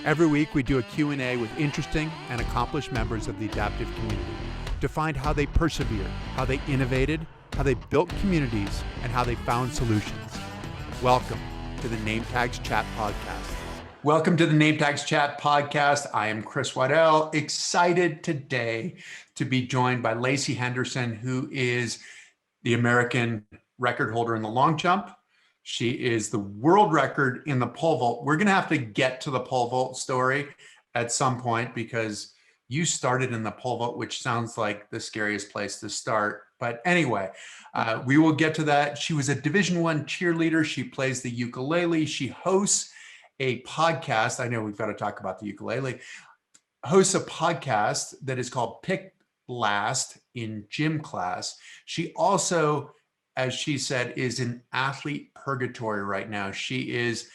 Every week we do a Q&A with interesting and accomplished members of the adaptive community to find how they persevered, how they innovated, how they built communities, and how they found solutions. Welcome to the Nametags Chat Podcast. Welcome to the Nametags Chat Podcast. I am Chris Waddell, excited today to be joined by Lacey Henderson, who is the American record holder in the long jump. She is the world record in the pole vault. We're going to have to get to the pole vault story at some point because you started in the pole vault, which sounds like the scariest place to start. But anyway, we will get to that. She was a Division I cheerleader. She plays the ukulele. She hosts a podcast. I know we've got to talk about the ukulele. Hosts a podcast that is called Pick Last in Gym Class. She also, as she said, is in athlete purgatory right now. She is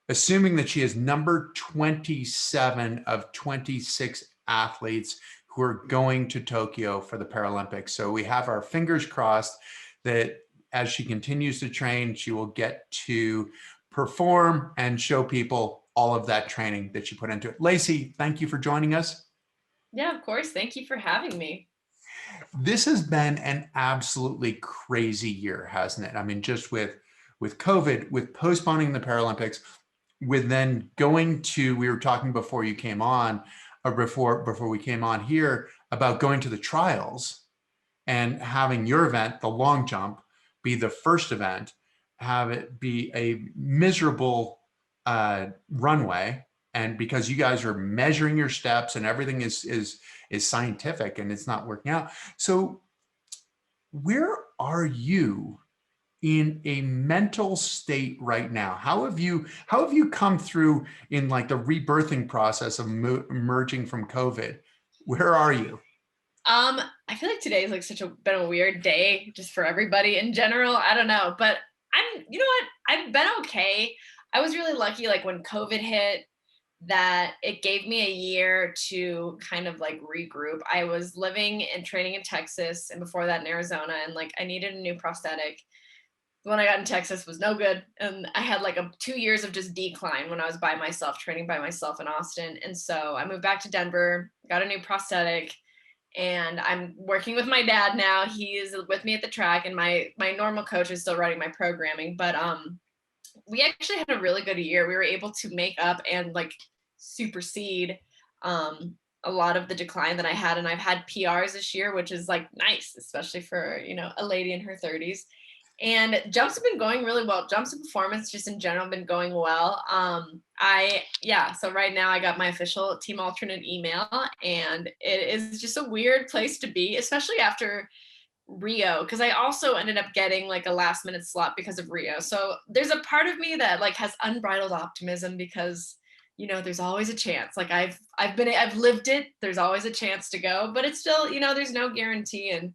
assuming that she is number 27 of 26 athletes who are going to Tokyo for the Paralympics. So we have our fingers crossed that as she continues to train, she will get to perform and show people all of that training that she put into it. Lacey, thank you for joining us. Yeah, of course. Thank you for having me. This has been an absolutely crazy year, hasn't it? I mean, just with COVID, with postponing the Paralympics, with then going to, we were talking before you came on, or before we came on here, about going to the trials and having your event, the long jump, be the first event, have it be a miserable runway. And because you guys are measuring your steps and everything is scientific and it's not working out. So where are you in a mental state right now? How have you come through in like the rebirthing process of emerging from COVID? Where are you? I feel like today is like been a weird day just for everybody in general. I don't know, but you know what? I've been okay. I was really lucky, like when COVID hit, that it gave me a year to kind of like regroup. I was living and training in Texas and before that in Arizona, and like I needed a new prosthetic. When I got in Texas was no good. And I had like 2 years of just decline when I was by myself, training by myself in Austin. And so I moved back to Denver, got a new prosthetic, and I'm working with my dad now. He is with me at the track, and my normal coach is still running my programming. But we actually had a really good year. We were able to make up and like supersede a lot of the decline that I had. And I've had PRs this year, which is like nice, especially for, a lady in her 30s. And jumps have been going really well. Jumps and performance just in general have been going well. So right now I got my official team alternate email, and it is just a weird place to be, especially after Rio, because I also ended up getting like a last minute slot because of Rio. So there's a part of me that like has unbridled optimism because there's always a chance. Like I've lived it. There's always a chance to go, but it's still, there's no guarantee. And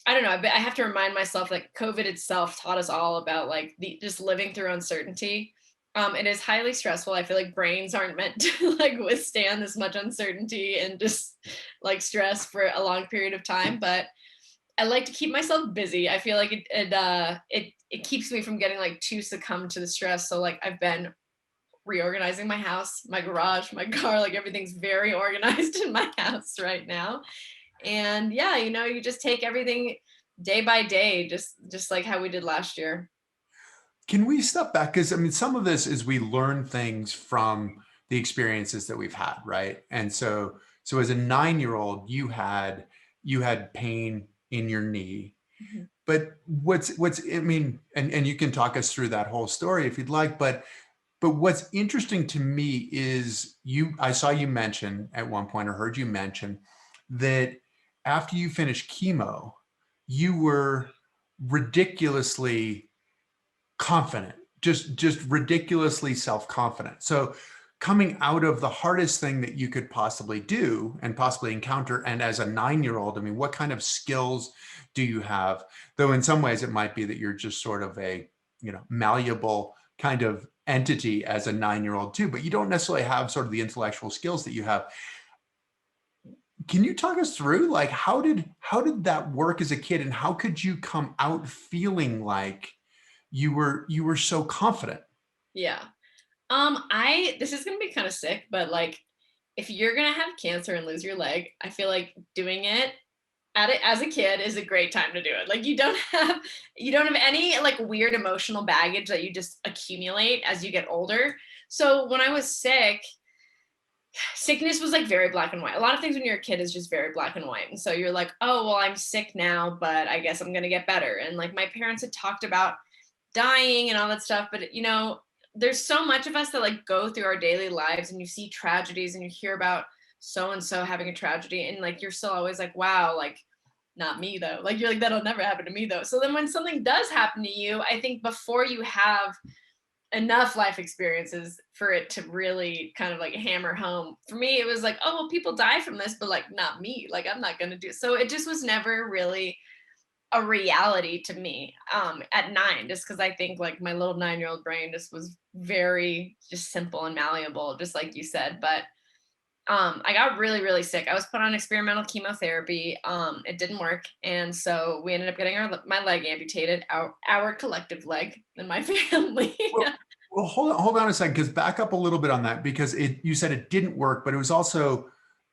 I don't know. I have to remind myself that COVID itself taught us all about like just living through uncertainty. It is highly stressful. I feel like brains aren't meant to like withstand this much uncertainty and just like stress for a long period of time. But I like to keep myself busy. I feel like it keeps me from getting like too succumbed to the stress. So like I've been reorganizing my house, my garage, my car, like everything's very organized in my house right now. And yeah, you just take everything day by day, just like how we did last year. Can we step back? Because I mean, some of this is we learn things from the experiences that we've had, right? And so as a 9-year-old, you had pain in your knee. Mm-hmm. But what's I mean, and you can talk us through that whole story if you'd like, but what's interesting to me is I saw you mention at one point, or heard you mention that after you finished chemo, you were ridiculously confident, just ridiculously self-confident. So coming out of the hardest thing that you could possibly do and possibly encounter, and as a 9-year-old, I mean, what kind of skills do you have? Though in some ways it might be that you're just sort of a, malleable kind of entity as a 9-year-old too, but you don't necessarily have sort of the intellectual skills that you have. Can you talk us through like how did that work as a kid, and how could you come out feeling like you were so confident? Yeah. This is gonna be kind of sick, but like if you're gonna have cancer and lose your leg, I feel like doing it at it as a kid is a great time to do it. Like you don't have any like weird emotional baggage that you just accumulate as you get older. So when I was sick, sickness was like very black and white. A lot of things when you're a kid is just very black and white. And so you're like, oh, well, I'm sick now, but I guess I'm going to get better. And like my parents had talked about dying and all that stuff. But, there's so much of us that like go through our daily lives and you see tragedies and you hear about so and so having a tragedy. And like you're still always like, wow, like not me though. Like you're like, that'll never happen to me though. So then when something does happen to you, I think before you have enough life experiences for it to really kind of like hammer home. For me, it was like, oh, well, people die from this, but like not me. Like I'm not gonna do it. So it just was never really a reality to me at 9, just because I think like my little 9-year-old brain just was very just simple and malleable, just like you said. But I got really, really sick. I was put on experimental chemotherapy. It didn't work, and so we ended up getting my leg amputated, our collective leg in my family. Well, well, hold on a second, because back up a little bit on that, because you said it didn't work, but it was also,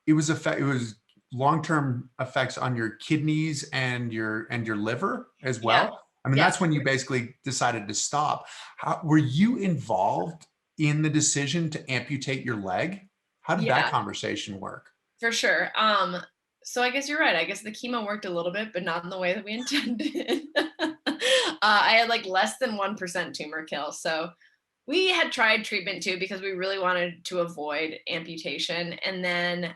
it was long-term effects on your kidneys and your liver as Yeah. well. I mean, Yes. that's when you basically decided to stop. How were you involved in the decision to amputate your leg? How did that Yeah, conversation work? for sure. So I guess you're right. I guess the chemo worked a little bit, but not in the way that we intended. I had like less than 1% tumor kill. So we had tried treatment too because we really wanted to avoid amputation. And then,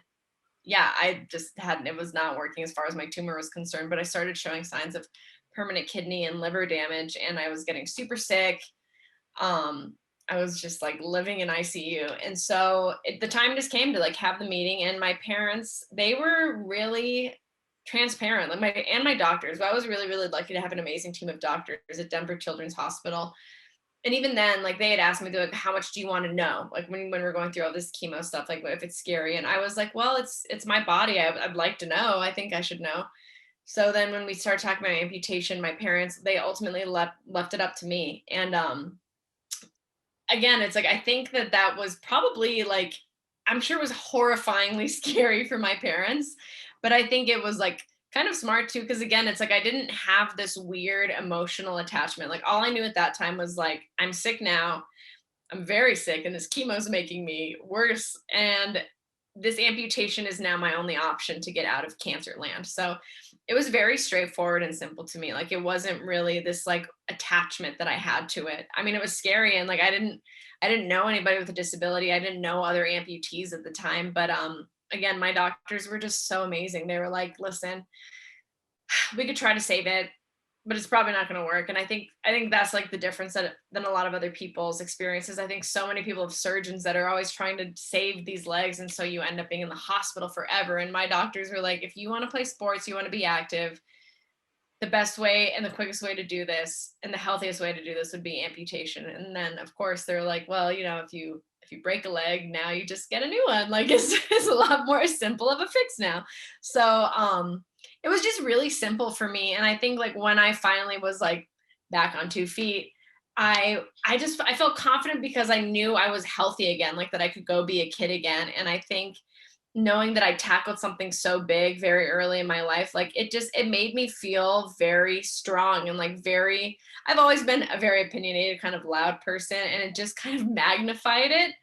yeah, I just hadn't, it was not working as far as my tumor was concerned, but I started showing signs of permanent kidney and liver damage, and I was getting super sick. um I was just like living in ICU. And so the time just came to like have the meeting, and my parents, they were really transparent, like my doctors. I was really, really lucky to have an amazing team of doctors at Denver Children's Hospital. And even then, like they had asked me, they're like, how much do you want to know? Like when we're going through all this chemo stuff, like if it's scary. And I was like, well, it's my body. I'd like to know. I think I should know. So then when we started talking about amputation, my parents, they ultimately left it up to me. And again, it's like I think that was probably like, I'm sure it was horrifyingly scary for my parents, but I think it was like kind of smart too, because again, it's like I didn't have this weird emotional attachment. Like all I knew at that time was like, I'm sick now. I'm very sick, and this chemo's making me worse. And this amputation is now my only option to get out of cancer land. So it was very straightforward and simple to me. Like it wasn't really this like attachment that I had to it. I mean, it was scary, and like I didn't know anybody with a disability. I didn't know other amputees at the time. But again, my doctors were just so amazing. They were like, listen, we could try to save it, but it's probably not going to work. And I think that's like the difference than a lot of other people's experiences. I think so many people have surgeons that are always trying to save these legs, and so you end up being in the hospital forever. And my doctors were like, if you want to play sports, you want to be active, the best way and the quickest way to do this and the healthiest way to do this would be amputation. And then of course they're like, well, if you break a leg, now you just get a new one. Like it's a lot more simple of a fix now. So it was just really simple for me. And I think like when I finally was like back on 2 feet, I felt confident because I knew I was healthy again, like that I could go be a kid again. And I think knowing that I tackled something so big very early in my life, like it made me feel very strong and like I've always been a very opinionated, kind of loud person, and it just kind of magnified it,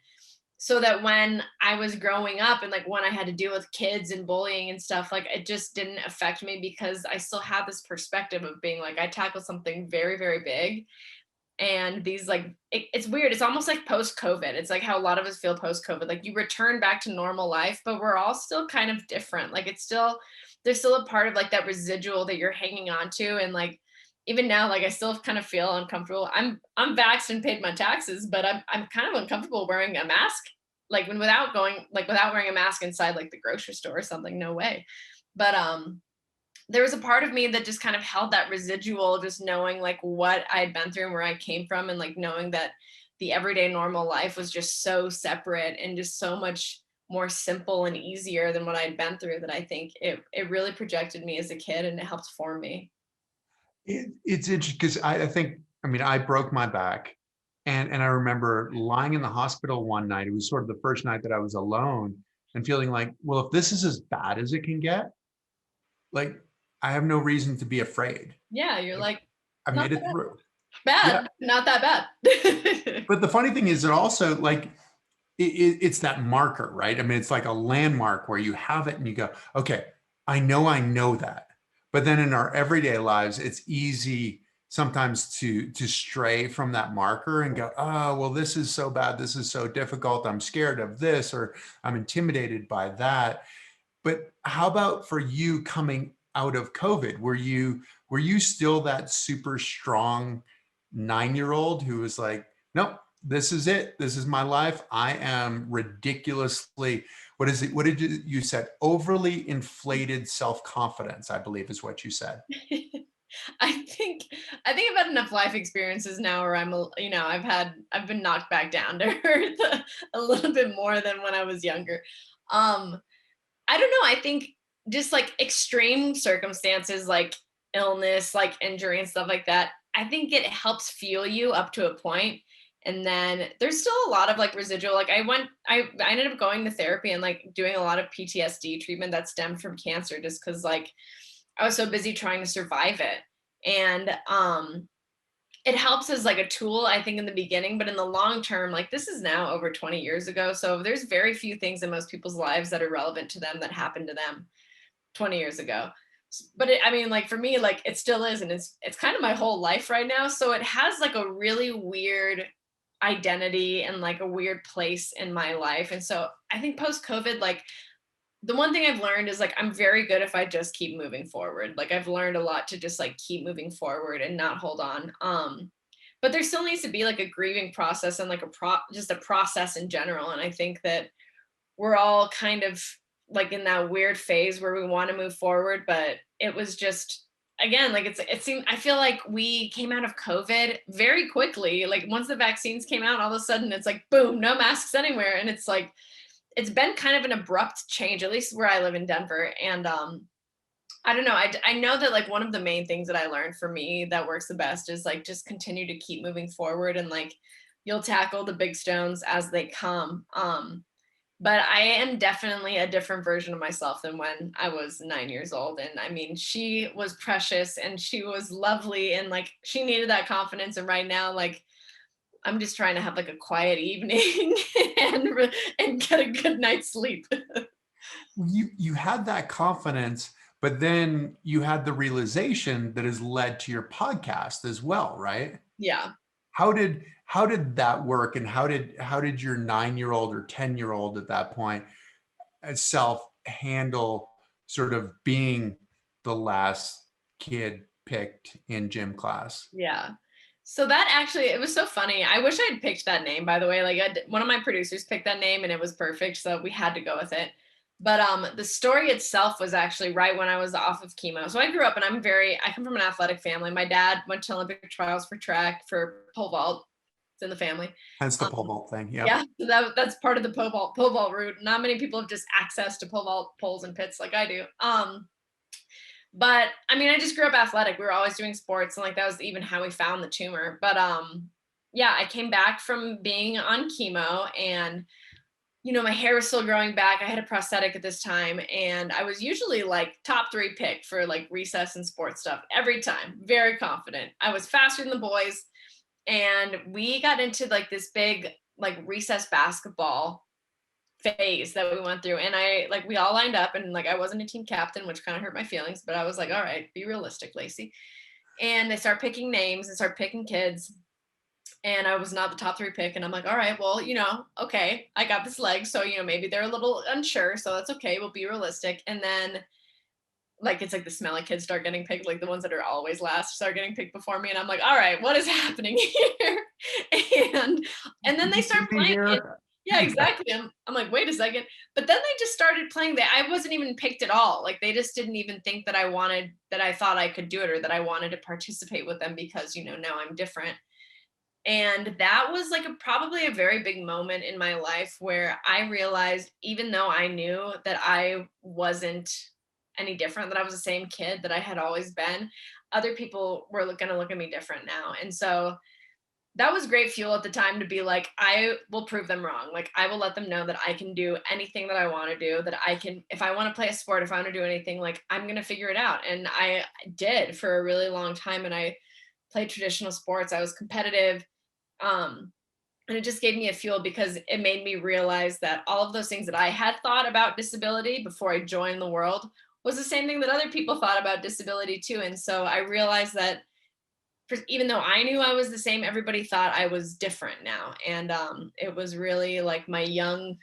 so that when I was growing up and like when I had to deal with kids and bullying and stuff, like it just didn't affect me because I still had this perspective of being like, I tackled something very, very big. And these like it's weird, it's almost like post COVID. It's like how a lot of us feel post COVID, like you return back to normal life, but we're all still kind of different. Like there's still a part of like that residual that you're hanging on to. And like even now, like I still kind of feel uncomfortable. I'm vaxxed and paid my taxes, but I'm kind of uncomfortable wearing a mask, like without wearing a mask inside like the grocery store or something. No way. But there was a part of me that just kind of held that residual, just knowing like what I'd been through and where I came from, and like knowing that the everyday normal life was just so separate and just so much more simple and easier than what I'd been through, that I think it really projected me as a kid and it helped form me. It's interesting because I think, I mean, I broke my back And I remember lying in the hospital one night. It was sort of the first night that I was alone and feeling like, well, if this is as bad as it can get, like I have no reason to be afraid. Yeah, you're Like, like, I not made it that through. Yeah. bad, not that bad. But the funny thing is, it also like it's that marker, right? I mean, it's like a landmark where you have it and you go, okay, I know that. But then in our everyday lives, it's easy sometimes to stray from that marker and go, oh, well, this is so bad. This is so difficult. I'm scared of this, or I'm intimidated by that. But how about for you coming out of COVID? Were you still that super strong 9-year-old who was like, nope, this is it. This is my life. I am ridiculously, what is it? What did you said? Overly inflated self-confidence, I believe is what you said. I think I've had enough life experiences now where I've been knocked back down to earth a little bit more than when I was younger. Um, I don't know. I think just like extreme circumstances like illness, like injury and stuff like that, I think it helps fuel you up to a point. And then there's still a lot of like residual. Like I ended up going to therapy and like doing a lot of PTSD treatment that stemmed from cancer just because like I was so busy trying to survive it. And it helps as like a tool, I think, in the beginning, but in the long term, like this is now over 20 years ago. So there's very few things in most people's lives that are relevant to them that happened to them 20 years ago. But I mean, like for me, like it still is, and it's kind of my whole life right now. So it has like a really weird identity and like a weird place in my life. And so I think post COVID, like the one thing I've learned is like I'm very good if I just keep moving forward. Like I've learned a lot to just like keep moving forward and not hold on. But there still needs to be like a grieving process and like just a process in general. And I think that we're all kind of like in that weird phase where we want to move forward, but it was just again like it seemed I feel like we came out of COVID very quickly. Like once the vaccines came out, all of a sudden it's like boom, no masks anywhere, and it's like it's been kind of an abrupt change, at least where I live in Denver. And I don't know. I know that like one of the main things that I learned for me that works the best is like just continue to keep moving forward and like you'll tackle the big stones as they come. But I am definitely a different version of myself than when I was 9 years old. And I mean, she was precious and she was lovely and like she needed that confidence. And right now, like I'm just trying to have like a quiet evening and get a good night's sleep. You had that confidence, but then you had the realization that has led to your podcast as well, right? Yeah. How did that work, and how did your 9-year-old or 10-year-old at that point self handle sort of being the last kid picked in gym class? Yeah. So that actually, it was so funny. I wish I'd picked that name, by the way. Like one of my producers picked that name and it was perfect. So we had to go with it. But the story itself was actually right when I was off of chemo. So I grew up and I come from an athletic family. My dad went to Olympic trials for track, for pole vault. It's in the family. Hence the pole vault thing. Yeah. Yeah, so that's part of the pole vault route. Not many people have just access to pole vault poles and pits like I do. But I mean, I just grew up athletic. We were always doing sports, and like that was even how we found the tumor. But yeah, I came back from being on chemo, and my hair was still growing back. I had a prosthetic at this time, and I was usually like top 3 pick for like recess and sports stuff every time. Very confident. I was faster than the boys, and we got into like this big like recess basketball phase that we went through, and we all lined up, and like I wasn't a team captain, which kind of hurt my feelings, but I was like, all right, be realistic, Lacey. And they start picking names and start picking kids, and I was not the top 3 pick, and I'm like, all right, well, okay, I got this leg, so maybe they're a little unsure, so that's okay, we'll be realistic. And then like it's like the smelly kids start getting picked, like the ones that are always last start getting picked before me, and I'm like, all right, what is happening here? and then they start playing it. Yeah, exactly. I'm like, wait a second. But then they just started playing that. I wasn't even picked at all. Like they just didn't even think that I thought I could do it, or that I wanted to participate with them because, now I'm different. And that was like probably a very big moment in my life where I realized, even though I knew that I wasn't any different, that I was the same kid that I had always been, other people were going to look at me different now. And so that was great fuel at the time to be like, I will prove them wrong. Like, I will let them know that I can do anything that I want to do, that I can, if I want to play a sport, if I want to do anything, like, I'm going to figure it out. And I did for a really long time. And I played traditional sports. I was competitive. Um, and it just gave me a fuel because it made me realize that all of those things that I had thought about disability before I joined the world was the same thing that other people thought about disability too. And so I realized that even though I knew I was the same, everybody thought I was different now. And it was really like my young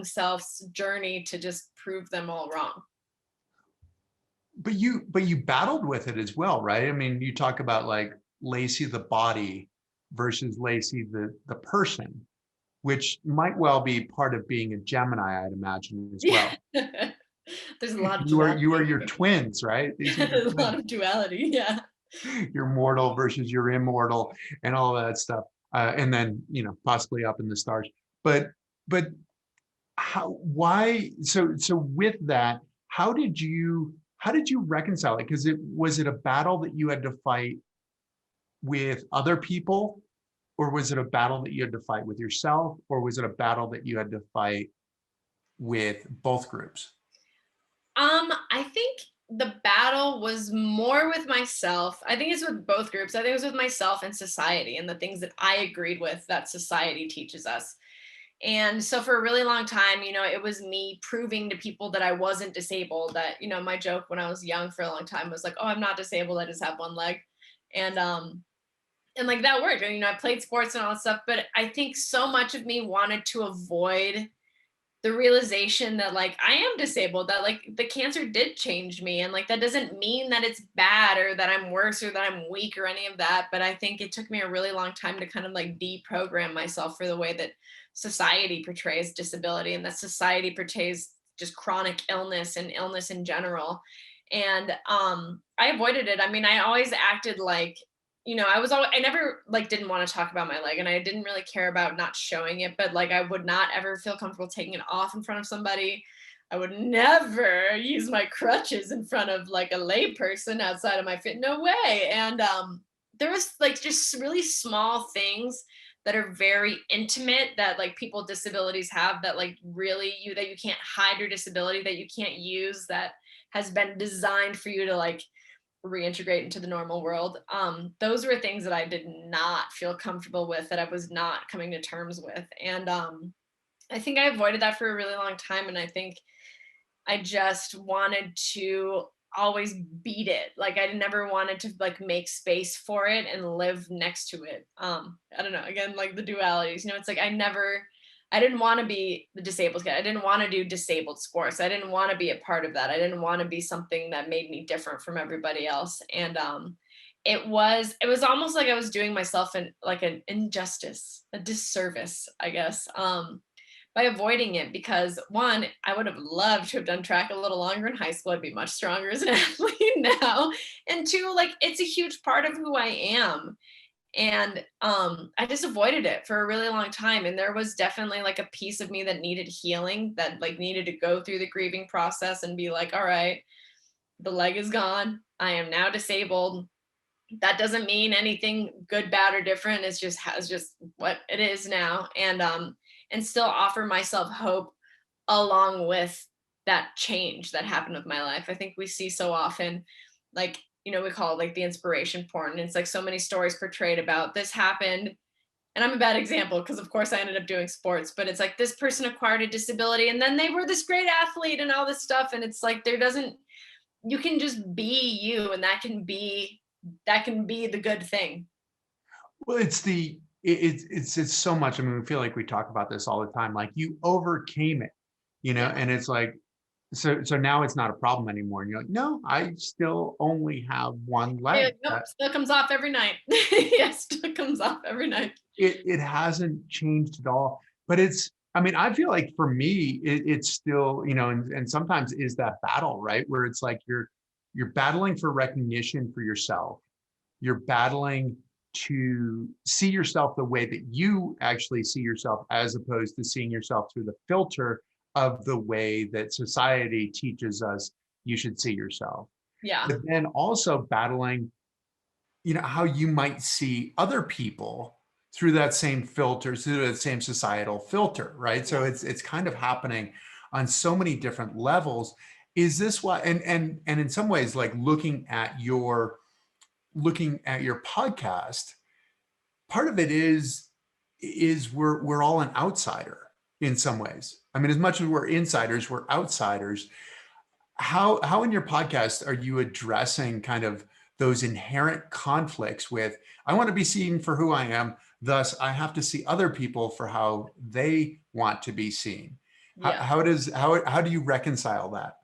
self's journey to just prove them all wrong. But you battled with it as well, right? I mean, you talk about like Lacey the body versus Lacey the person, which might well be part of being a Gemini, I'd imagine as Yeah. well. There's a lot of You are duality. your twins, right? These are your There's a lot twins. of duality. Yeah. You're mortal versus you're immortal and all that stuff. And then, possibly up in the stars. But why, so with that, how did you reconcile it? Because was it a battle that you had to fight with other people, or was it a battle that you had to fight with yourself, or was it a battle that you had to fight with both groups? I think the battle was more with myself. I think it's with both groups. I think it was with myself and society and the things that I agreed with that society teaches us. And so for a really long time, it was me proving to people that I wasn't disabled, that, my joke when I was young for a long time was like, oh, I'm not disabled. I just have one leg. And, and like that worked. And, I played sports and all that stuff, but I think so much of me wanted to avoid the realization that like I am disabled, that like the cancer did change me. And like that doesn't mean that it's bad or that I'm worse or that I'm weak or any of that. But I think it took me a really long time to kind of like deprogram myself for the way that society portrays disability and that society portrays just chronic illness and illness in general. And I avoided it. I mean, I always acted like, I never like didn't want to talk about my leg and I didn't really care about not showing it, but like I would not ever feel comfortable taking it off in front of somebody. I would never use my crutches in front of like a lay person outside of my fit. No way. And there was like just really small things that are very intimate that like people with disabilities have, that like really that you can't hide your disability, that you can't use, that has been designed for you to like reintegrate into the normal world. Those were things that I did not feel comfortable with, that I was not coming to terms with. And I think I avoided that for a really long time. And I think I just wanted to always beat it. Like I never wanted to like make space for it and live next to it. I don't know, again, like the dualities, it's like I didn't want to be the disabled kid. I didn't want to do disabled sports. I didn't want to be a part of that. I didn't want to be something that made me different from everybody else. And it was almost like I was doing myself an injustice, a disservice, I guess. By avoiding it, because one, I would have loved to have done track a little longer in high school. I'd be much stronger as an athlete now. And two, like it's a huge part of who I am. And I just avoided it for a really long time. And there was definitely like a piece of me that needed healing, that like needed to go through the grieving process and be like, all right, the leg is gone. I am now disabled. That doesn't mean anything good, bad, or different. It's just what it is now. And still offer myself hope along with that change that happened with my life. I think we see so often, like, we call it like the inspiration porn. And it's like so many stories portrayed about this happened. And I'm a bad example because, of course, I ended up doing sports, but it's like this person acquired a disability and then they were this great athlete and all this stuff. And it's like you can just be you, and that can be the good thing. Well, it's so much. I mean, we feel like we talk about this all the time. Like you overcame it, Yeah. and it's like, so now it's not a problem anymore. And you're like, no, I still only have one Yeah, leg. nope, still comes off every night. Yeah, still comes off every night. It hasn't changed at all. But I mean, I feel like for me, it's still, and sometimes is that battle, right? Where it's like you're battling for recognition for yourself. You're battling to see yourself the way that you actually see yourself, as opposed to seeing yourself through the filter of the way that society teaches us you should see yourself. Yeah. But then also battling, how you might see other people through that same filter, through that same societal filter, right? So Yeah. it's kind of happening on so many different levels. Is this why, and in some ways, like looking at your podcast, part of it is we're all an outsider in some ways. I mean, as much as we're insiders, we're outsiders. How in your podcast are you addressing kind of those inherent conflicts with, I want to be seen for who I am, thus I have to see other people for how they want to be seen? Yeah. How do you reconcile that?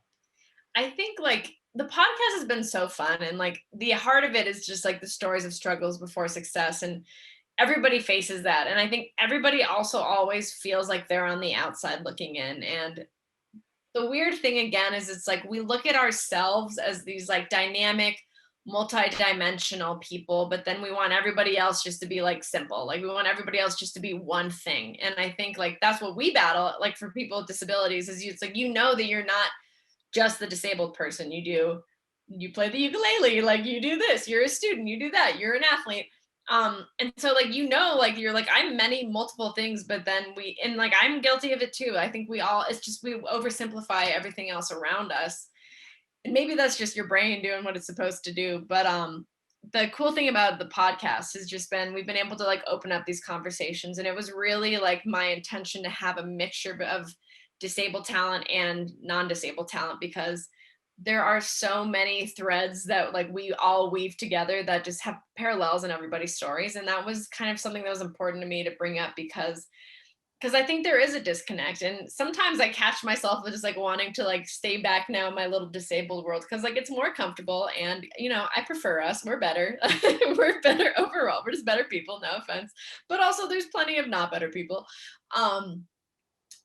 I think like the podcast has been so fun, and like the heart of it is just like the stories of struggles before success, and everybody faces that. And I think everybody also always feels like they're on the outside looking in. And the weird thing again is it's like we look at ourselves as these like dynamic, multi-dimensional people, but then we want everybody else just to be like simple. Like we want everybody else just to be one thing. And I think like that's what we battle like for people with disabilities is it's like that you're not just the disabled person. You play the ukulele, like you do this, you're a student, you do that, you're an athlete. And so like like you're like I'm many multiple things, but then like I'm guilty of it too. I think it's just we oversimplify everything else around us. And maybe that's just your brain doing what it's supposed to do. But the cool thing about the podcast has just been we've been able to like open up these conversations, and it was really like my intention to have a mixture of disabled talent and non-disabled talent, because there are so many threads that like we all weave together that just have parallels in everybody's stories. And that was kind of something that was important to me to bring up, because I think there is a disconnect. And sometimes I catch myself just like wanting to like stay back now in my little disabled world because like it's more comfortable, and I prefer us. We're better. We're better overall. We're just better people, no offense. But also there's plenty of not better people.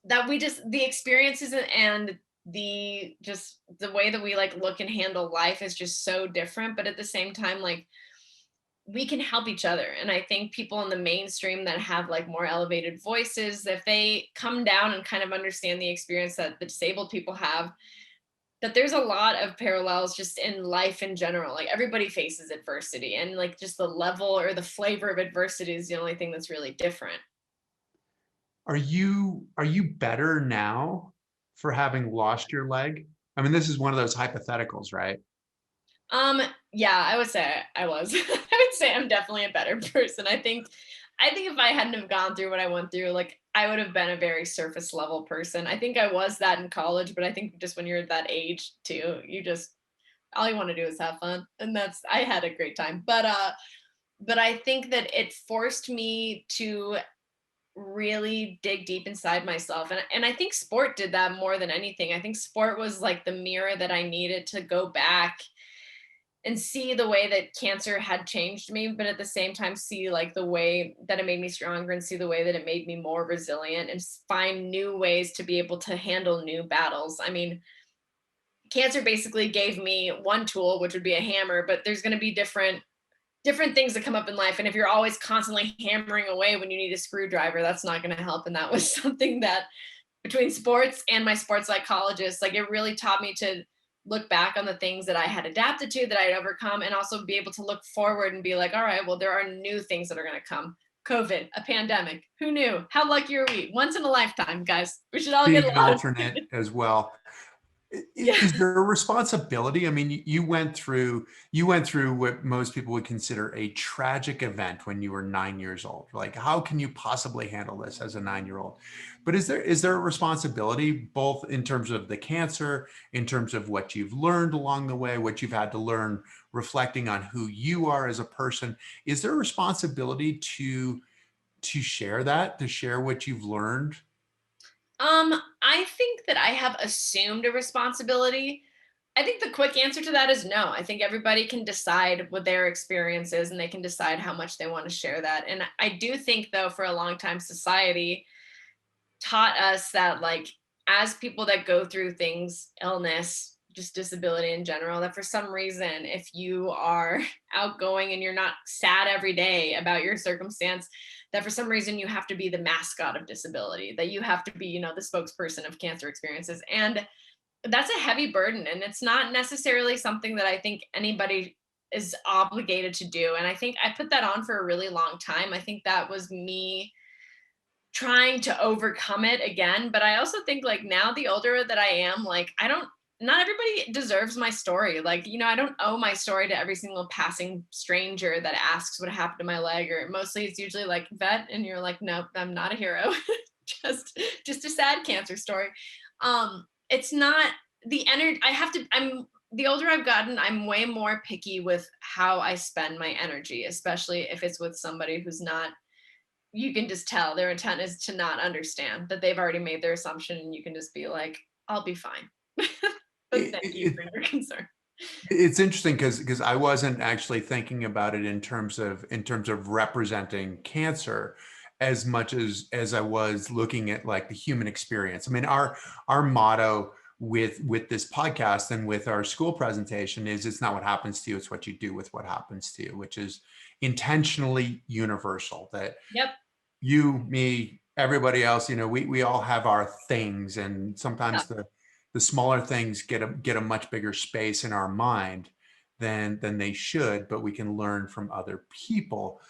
That we just the experiences and the way that we like look and handle life is just so different, but at the same time like we can help each other. And I think people in the mainstream that have like more elevated voices, if they come down and kind of understand the experience that the disabled people have, that there's a lot of parallels just in life in general. Like everybody faces adversity, and like just the level or the flavor of adversity is the only thing that's really different. Are you better now for having lost your leg? I mean, this is one of those hypotheticals, right? Um, yeah, I would say I was. I would say I'm definitely a better person. I think if I hadn't have gone through what I went through, like I would have been a very surface level person. I think I was that in college, but I think just when you're at that age too, you just all you want to do is have fun. And I had a great time. But I think that it forced me to really dig deep inside myself. And I think sport did that more than anything. I think sport was like the mirror that I needed to go back and see the way that cancer had changed me, but at the same time see like the way that it made me stronger, and see the way that it made me more resilient, and find new ways to be able to handle new battles. I mean, cancer basically gave me one tool, which would be a hammer, but there's going to be different things that come up in life. And if you're always constantly hammering away when you need a screwdriver, that's not going to help. And that was something that between sports and my sports psychologist, like it really taught me to look back on the things that I had adapted to, that I had overcome, and also be able to look forward and be like, all right, well, there are new things that are going to come. COVID, a pandemic. Who knew? How lucky are we? Once in a lifetime, guys. We should all get Being an along. alternate as well. Yeah. Is there a responsibility? I mean, you went through what most people would consider a tragic event when you were 9 years old. Like, how can you possibly handle this as a 9-year-old? But is there a responsibility both in terms of the cancer, in terms of what you've learned along the way, what you've had to learn, reflecting on who you are as a person? Is there a responsibility to share that, to share what you've learned? I think that I have assumed a responsibility. I think the quick answer to that is no. I think everybody can decide what their experience is, and they can decide how much they want to share that. And I do think though, for a long time, society taught us that like as people that go through things, illness, just disability in general, that for some reason, if you are outgoing and you're not sad every day about your circumstance, that for some reason you have to be the mascot of disability, that you have to be, the spokesperson of cancer experiences. And that's a heavy burden. And it's not necessarily something that I think anybody is obligated to do. And I think I put that on for a really long time. I think that was me trying to overcome it again. But I also think like now the older that I am, like I don't, not everybody deserves my story. Like, I don't owe my story to every single passing stranger that asks what happened to my leg, or mostly it's usually like vet. And you're like, nope, I'm not a hero. just a sad cancer story. It's not the energy I have to, the older I've gotten, I'm way more picky with how I spend my energy, especially if it's with somebody who's not, you can just tell their intent is to not understand, that they've already made their assumption, and you can just be like, I'll be fine. But It, thank you it, for your concern. it's interesting because I wasn't actually thinking about it in terms of representing cancer as much as I was looking at like the human experience. I mean, our motto with this podcast and with our school presentation is it's not what happens to you, it's what you do with what happens to you, which is intentionally universal. That Yep. you, me, everybody else, we all have our things, and Yeah. sometimes the smaller things get a much bigger space in our mind than they should, but we can learn from other people.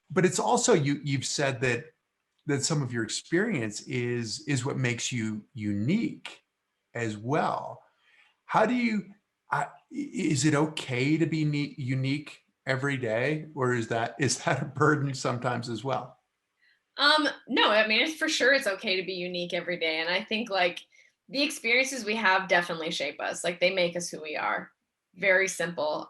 But it's also, you've said that some of your experience is what makes you unique as well. How do you, is it okay to be unique every day, or is that a burden sometimes as well? No, I mean, it's for sure it's okay to be unique every day. And I think like the experiences we have definitely shape us. Like they make us who we are. Very simple.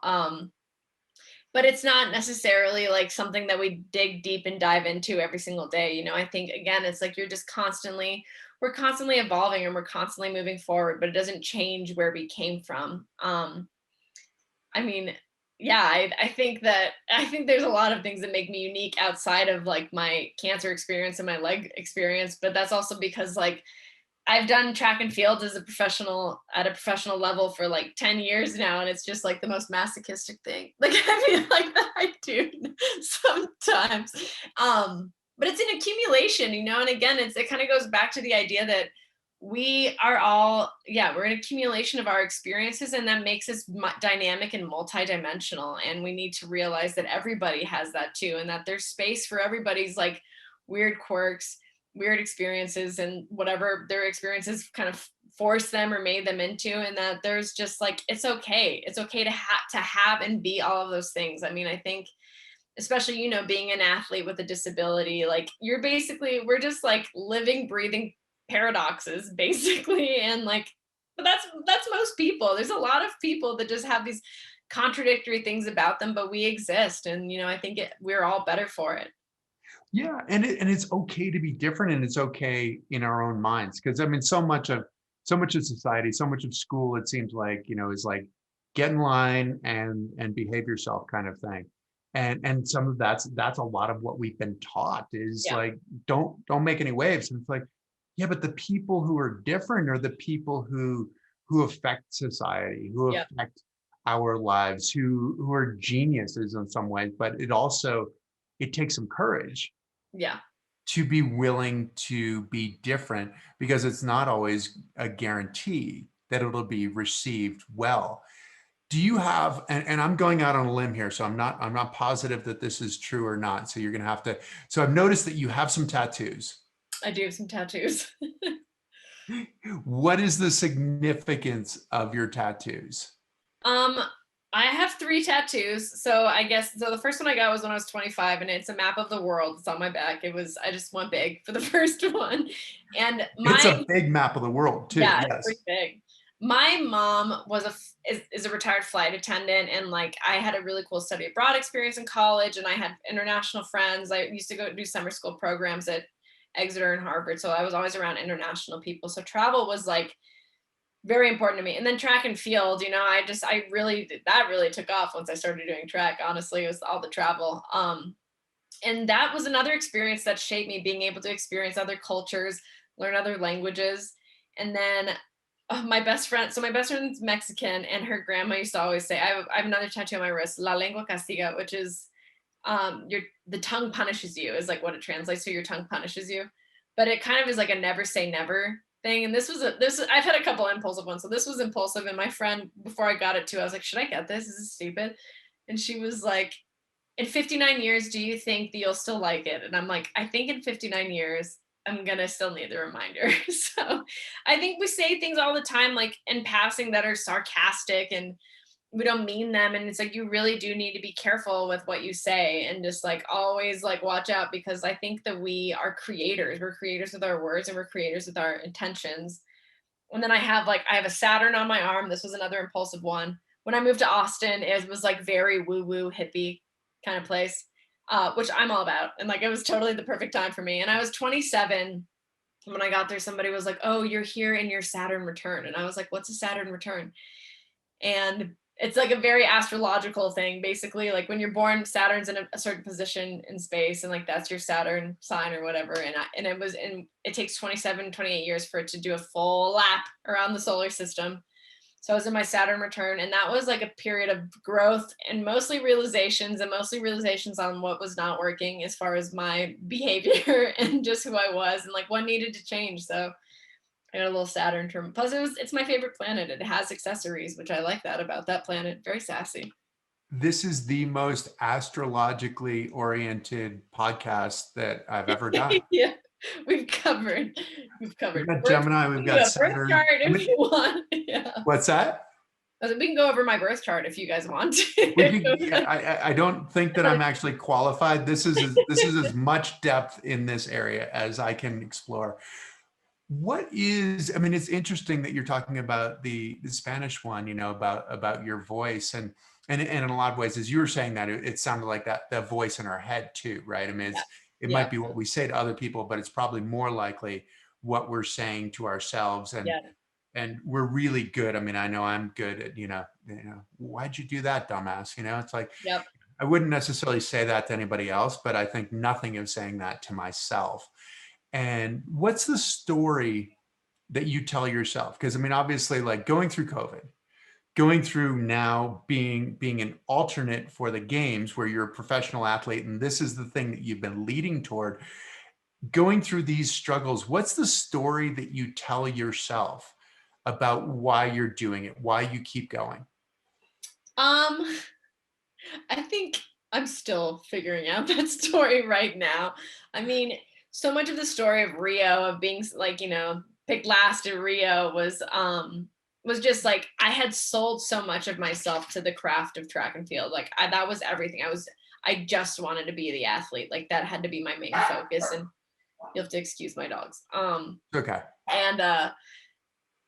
But it's not necessarily like something that we dig deep and dive into every single day. I think again, it's like we're constantly evolving and we're constantly moving forward, but it doesn't change where we came from. I mean, yeah, I think there's a lot of things that make me unique outside of like my cancer experience and my leg experience, but that's also because like I've done track and field as a professional at a professional level for like 10 years now. And it's just like the most masochistic thing. Like I feel like that I do sometimes. But it's an accumulation, and again, it kind of goes back to the idea that we are all, yeah, we're an accumulation of our experiences, and that makes us dynamic and multidimensional. And we need to realize that everybody has that too, and that there's space for everybody's like weird quirks, weird experiences, and whatever their experiences kind of forced them or made them into, and that there's just like it's okay to have and be all of those things. I mean, I think especially being an athlete with a disability, like we're just like living breathing paradoxes basically. And like, but that's most people. There's a lot of people that just have these contradictory things about them, but we exist, and I think we're all better for it. Yeah, and it's okay to be different, and it's okay in our own minds, because I mean, so much of society, so much of school, it seems like, is like get in line and behave yourself kind of thing. And some of that's a lot of what we've been taught is Yeah. like, don't make any waves. And it's like, yeah, but the people who are different are the people who affect society, who Yeah. affect our lives, who are geniuses in some ways. But it takes some courage Yeah. to be willing to be different, because it's not always a guarantee that it'll be received well. Do you have, and I'm going out on a limb here, so I'm not positive that this is true or not. So you're gonna have to, so I've noticed that you have some tattoos. I do have some tattoos. What is the significance of your tattoos? Um, I have three tattoos. So I guess the first one I got was when I was 25, and it's a map of the world. It's on my back. I just went big for the first one. And It's a big map of the world too. yeah, it's Yes. pretty big. My mom is a retired flight attendant, and like I had a really cool study abroad experience in college, and I had international friends. I used to go do summer school programs at Exeter and Harvard, so I was always around international people. So travel was like very important to me. And then track and field, that really took off once I started doing track. Honestly, it was all the travel. And that was another experience that shaped me, being able to experience other cultures, learn other languages. And then my best friend's Mexican, and her grandma used to always say, I have another tattoo on my wrist, La lengua castiga, which is the tongue punishes you, is like what it translates to, your tongue punishes you. But it kind of is like a never say never. thing. And I've had a couple impulsive ones. So this was impulsive. And my friend, before I got it too, I was like, should I get this? This is stupid. And she was like, in 59 years, do you think that you'll still like it? And I'm like, I think in 59 years, I'm gonna still need the reminder. So I think we say things all the time, like in passing, that are sarcastic and we don't mean them. And it's like, you really do need to be careful with what you say and just like always like watch out, because I think that we are creators. We're creators with our words and we're creators with our intentions. And then I have a Saturn on my arm. This was another impulsive one. When I moved to Austin, it was like very woo woo hippie kind of place, which I'm all about. And like, it was totally the perfect time for me. And I was 27 when I got there. Somebody was like, oh, you're here in your Saturn return. And I was like, what's a Saturn return? And it's like a very astrological thing. Basically, like when you're born, Saturn's in a certain position in space, and like that's your Saturn sign or whatever. And it takes 27, 28 years for it to do a full lap around the solar system. So I was in my Saturn return, and that was like a period of growth and mostly realizations on what was not working as far as my behavior and just who I was and like what needed to change. So I got a little Saturn term. Plus, it's my favorite planet. It has accessories, which I like that about that planet. Very sassy. This is the most astrologically oriented podcast that I've ever done. Yeah, we've covered. We've got Gemini, we've got Saturn. Birth chart if you want. Yeah. What's that? We can go over my birth chart if you guys want to. I don't think that I'm actually qualified. This is as much depth in this area as I can explore. I mean, it's interesting that you're talking about the Spanish one, about your voice and in a lot of ways, as you were saying that, it sounded like that voice in our head too, right? I mean, it might be what we say to other people, but it's probably more likely what we're saying to ourselves. And we're really good. I mean, I know I'm good at, why'd you do that, dumbass? It's like, I wouldn't necessarily say that to anybody else, but I think nothing of saying that to myself. And what's the story that you tell yourself? Because I mean, obviously, like going through COVID, going through now being an alternate for the games where you're a professional athlete, and this is the thing that you've been leading toward, going through these struggles, what's the story that you tell yourself about why you're doing it, why you keep going? I think I'm still figuring out that story right now. I mean, so much of the story of Rio, of being like, picked last in Rio was just like, I had sold so much of myself to the craft of track and field. Like that was everything. I just wanted to be the athlete. Like that had to be my main focus. And you'll have to excuse my dogs. Okay. And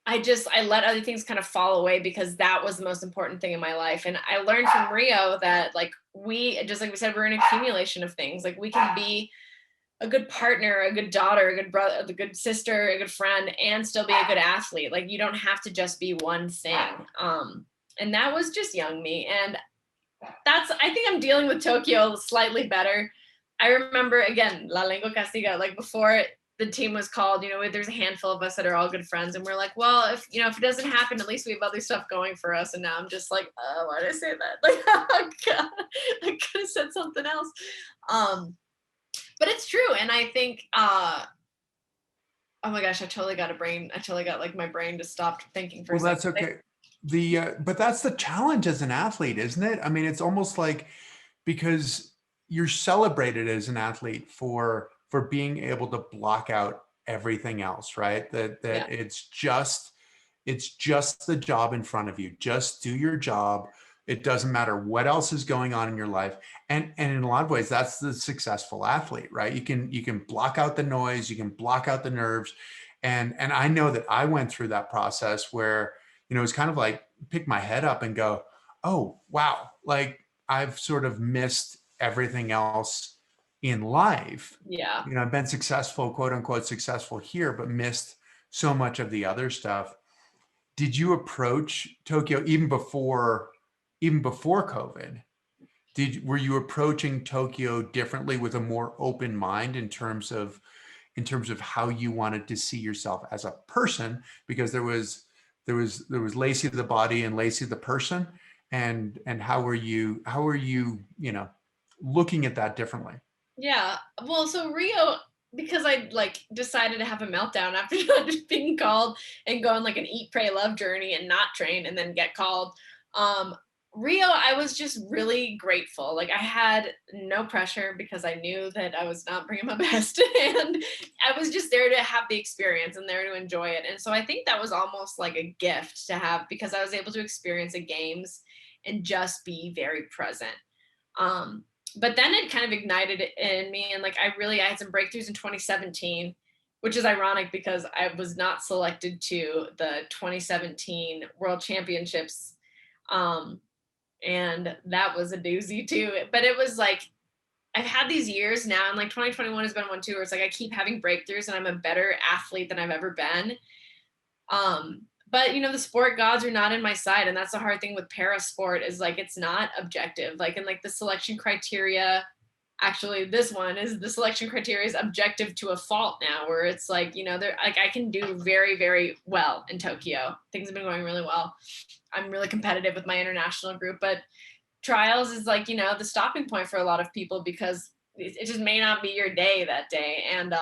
I let other things kind of fall away because that was the most important thing in my life. And I learned from Rio that like just like we said, we're an accumulation of things. Like we can be a good partner, a good daughter, a good brother, a good sister, a good friend, and still be a good athlete. Like you don't have to just be one thing. And that was just young me. And I think I'm dealing with Tokyo slightly better. I remember, again, La Lengua Castiga, like before the team was called, there's a handful of us that are all good friends. And we're like, well, if it doesn't happen, at least we have other stuff going for us. And now I'm just like, oh, why did I say that? Like, oh God, I could have said something else. But it's true. And I think, oh my gosh, I totally got like my brain to stop thinking for a second. Well, that's okay. But that's the challenge as an athlete, isn't it? I mean, it's almost like, because you're celebrated as an athlete for being able to block out everything else, right? That it's just the job in front of you. Just do your job. It doesn't matter what else is going on in your life. And in a lot of ways, that's the successful athlete, right? You can block out the noise, you can block out the nerves. And I know that I went through that process where, it's kind of like pick my head up and go, oh, wow. Like I've sort of missed everything else in life. Yeah. I've been successful, quote unquote, successful here, but missed so much of the other stuff. Did you approach Tokyo even before COVID? Were you approaching Tokyo differently with a more open mind in terms of how you wanted to see yourself as a person? Because there was Lacey the body and Lacey the person, and how are you looking at that differently? Yeah. Well, so Rio because I like decided to have a meltdown after not being called and go on like an eat, pray, love journey and not train and then get called. Um, Rio, I was just really grateful. Like I had no pressure because I knew that I was not bringing my best, and I was just there to have the experience and there to enjoy it. And so I think that was almost like a gift to have because I was able to experience the games and just be very present. Um, but then it kind of ignited it in me, and like I had some breakthroughs in 2017, which is ironic because I was not selected to the 2017 World Championships. Um, and that was a doozy too. But it was like I've had these years now, and like 2021 has been one too, where it's like I keep having breakthroughs and I'm a better athlete than I've ever been. But the sport gods are not in my side, and that's the hard thing with para sport is like it's not objective. Like in like the selection criteria, actually this one is the selection criteria is objective to a fault now, where it's like they're like I can do very very well in Tokyo. Things have been going really well. I'm really competitive with my international group, but trials is like the stopping point for a lot of people because it just may not be your day that day, and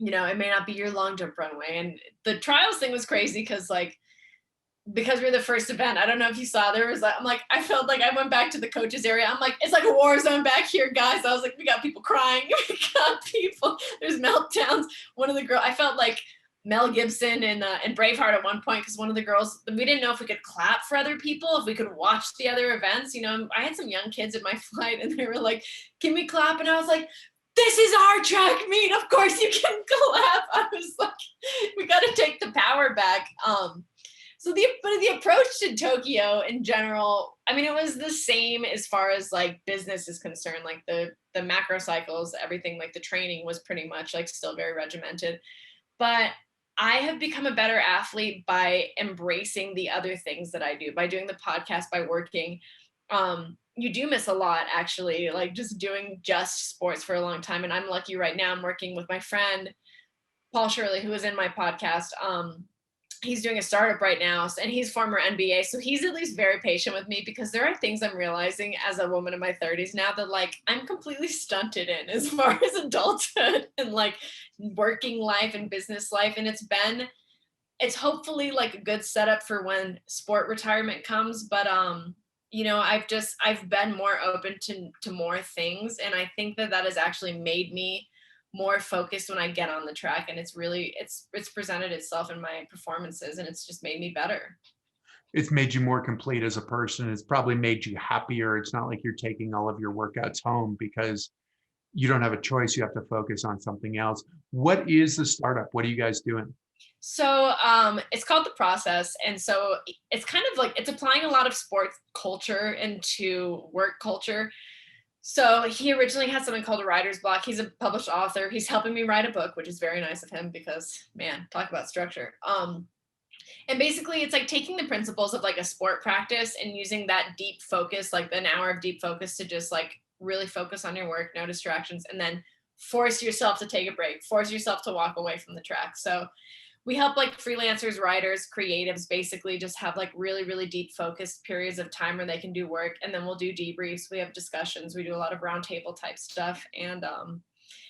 it may not be your long jump runway. And the trials thing was crazy because we're the first event. I don't know if you saw, there was I'm like, I felt like I went back to the coaches area. I'm like, it's like a war zone back here, guys. I was like, we got people crying. We got people, there's meltdowns. One of the girls, I felt like Mel Gibson and Braveheart at one point, because one of the girls, we didn't know if we could clap for other people, if we could watch the other events. I had some young kids in my flight and they were like, can we clap? And I was like, this is our track meet. Of course you can clap. I was like, we got to take the power back. But the approach to Tokyo in general, I mean, it was the same as far as like business is concerned. Like the macro cycles, everything, like the training was pretty much like still very regimented. But I have become a better athlete by embracing the other things that I do, by doing the podcast, by working. You do miss a lot, actually, like just doing just sports for a long time. And I'm lucky right now. I'm working with my friend, Paul Shirley, who was in my podcast. He's doing a startup right now, and he's former NBA. So he's at least very patient with me because there are things I'm realizing as a woman in my 30s now that like I'm completely stunted in as far as adulthood and like working life and business life. And it's hopefully like a good setup for when sport retirement comes. But I've been more open to more things, and I think that has actually made me more focused when I get on the track, and it's presented itself in my performances, and it's just made me better. It's made you more complete as a person. It's probably made you happier. It's not like you're taking all of your workouts home because you don't have a choice. You have to focus on something else. What is the startup? What are you guys doing? So it's called The Process. And so it's kind of like, it's applying a lot of sports culture into work culture. So he originally had something called a writer's block. He's a published author. He's helping me write a book, which is very nice of him because, man, talk about structure. And basically it's like taking the principles of like a sport practice and using that deep focus, like an hour of deep focus, to just like really focus on your work, no distractions, and then force yourself to take a break, force yourself to walk away from the track. So we help like freelancers, writers, creatives basically just have like really, really deep focused periods of time where they can do work. And then we'll do debriefs. We have discussions. We do a lot of roundtable type stuff. And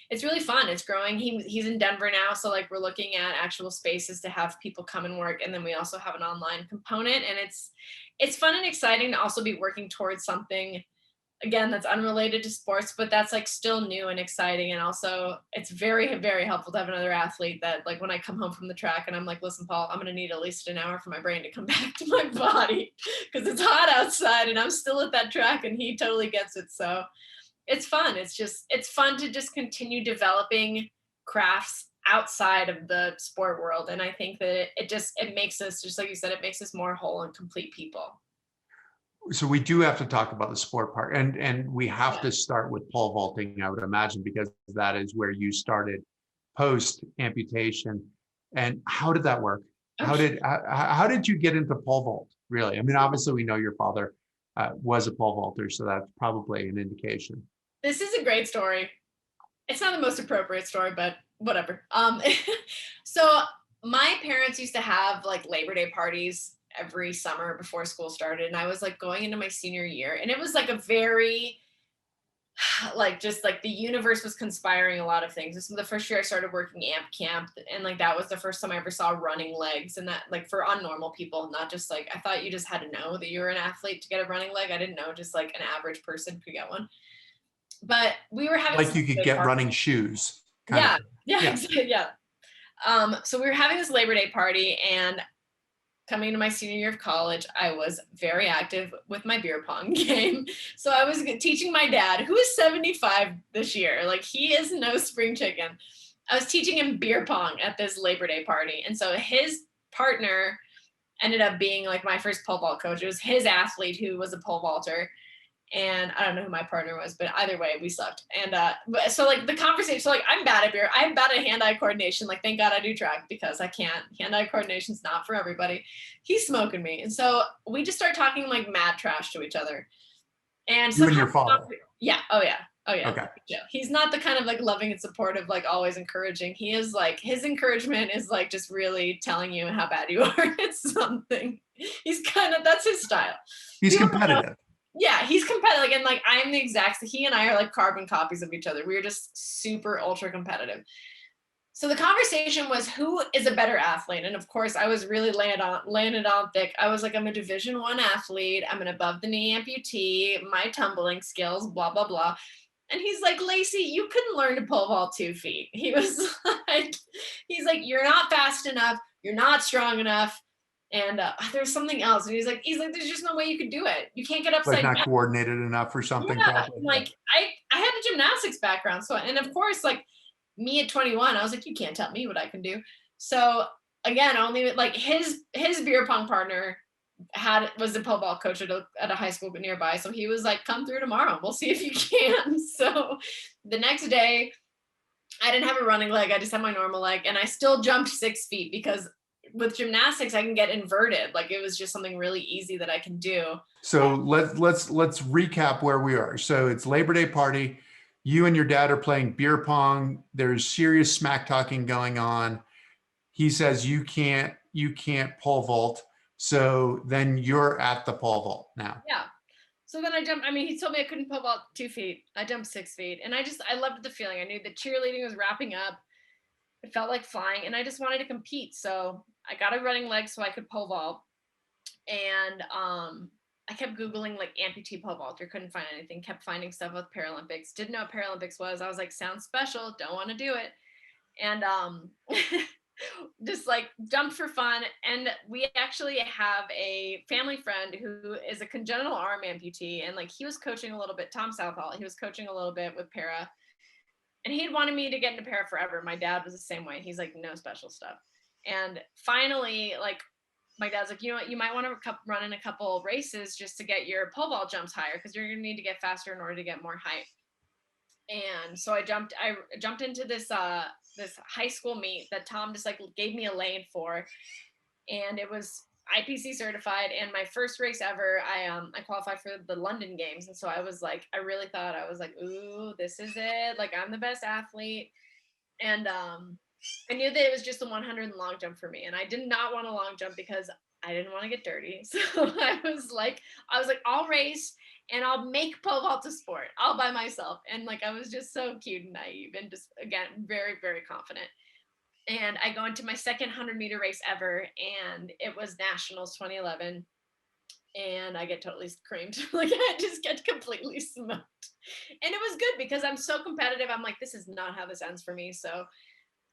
it's really fun. It's growing. He's in Denver now. So like we're looking at actual spaces to have people come and work. And then we also have an online component. And it's fun and exciting to also be working towards something, again, that's unrelated to sports, but that's like still new and exciting. And also it's very, very helpful to have another athlete that like when I come home from the track and I'm like, listen, Paul, I'm going to need at least an hour for my brain to come back to my body because it's hot outside and I'm still at that track, and he totally gets it. So it's fun. It's fun to just continue developing crafts outside of the sport world. And I think that it makes us, just like you said, it makes us more whole and complete people. So we do have to talk about the sport part, and we have to start with pole vaulting, I would imagine, because that is where you started post amputation. And how did that work? How did you get into pole vault? Really? I mean, obviously we know your father was a pole vaulter, so that's probably an indication. This is a great story. It's not the most appropriate story, but whatever. So my parents used to have like Labor Day parties every summer before school started, and I was like going into my senior year, and it was like a very like just like the universe was conspiring a lot of things. This was the first year I started working amp camp, and like that was the first time I ever saw running legs, and that like for unnormal people, not just like I thought you just had to know that you were an athlete to get a running leg. I didn't know just like an average person could get one. But we were having Like this you could big get party. running shoes, kind of Yeah, thing. yeah, Yeah. exactly, yeah. So we were having this Labor Day party, and coming to my senior year of college, I was very active with my beer pong game. So I was teaching my dad, who is 75 this year, like he is no spring chicken. I was teaching him beer pong at this Labor Day party. And so his partner ended up being like my first pole vault coach. It was his athlete who was a pole vaulter. And I don't know who my partner was, but either way, we sucked. And but so like the conversation, so like I'm bad at beer, I'm bad at hand-eye coordination. Like thank God I do track because I can't. Hand-eye coordination's not for everybody. He's smoking me, and so we just start talking like mad trash to each other. And You and somehow, your father. yeah, oh yeah, oh yeah. Okay. Yeah. He's not the kind of like loving and supportive, like always encouraging. He is like his encouragement is like just really telling you how bad you are at something. He's kind of that's his style. He's People don't know competitive. yeah, he's competitive. Like, and like I'm the exact he and I are like carbon copies of each other. We're just super ultra competitive. So the conversation was who is a better athlete? And of course I was really laying it on thick. I was like, I'm a Division I athlete, I'm an above the knee amputee, my tumbling skills, blah, blah, blah. And he's like, Lacey, you couldn't learn to pole vault 2 feet. He was like, he's like, you're not fast enough, you're not strong enough. And there's something else. And he's like, there's just no way you could do it. You can't get Like upside not down. coordinated enough or something, Yeah. probably. Like I had a gymnastics background. So, and of course, like me at 21, I was like, you can't tell me what I can do. So again, only like his beer pong partner was the pole vault coach at a high school nearby. So he was like, come through tomorrow. We'll see if you can. So the next day, I didn't have a running leg. I just had my normal leg, and I still jumped 6 feet because with gymnastics I can get inverted. Like it was just something really easy that I can do. So let's recap where we are. So it's Labor Day party. You and your dad are playing beer pong. There's serious smack talking going on. He says you can't pole vault. So then you're at the pole vault now. Yeah. So then I jumped. I mean, he told me I couldn't pole vault 2 feet. I jumped 6 feet, and I loved the feeling. I knew the cheerleading was wrapping up. It felt like flying, and I just wanted to compete. So I got a running leg so I could pole vault. And I kept Googling like amputee pole vaulter, couldn't find anything, kept finding stuff with Paralympics, didn't know what Paralympics was. I was like, sounds special, don't want to do it. And just like jumped for fun. And we actually have a family friend who is a congenital arm amputee. And like he was coaching a little bit, Tom Southall, he was coaching a little bit with para. And he had wanted me to get into para forever. My dad was the same way. He's like, no special stuff. And finally, like my dad's like, you know what, you might want to run in a couple races just to get your pole vault jumps higher because you're going to need to get faster in order to get more height. And so I jumped into this high school meet that Tom just like gave me a lane for, and it was IPC certified. And my first race ever, I qualified for the London Games, and so I was like, I really thought I was like, ooh, this is it. Like I'm the best athlete, and I knew that it was just the 100 long jump for me, and I did not want a long jump because I didn't want to get dirty. So I was like, I'll race and I'll make pole vault a sport all by myself. And like, I was just so cute and naive and just, again, very, very confident. And I go into my second 100-meter race ever, and it was Nationals 2011. And I get totally creamed. Like I just get completely smoked. And it was good because I'm so competitive. I'm like, this is not how this ends for me. So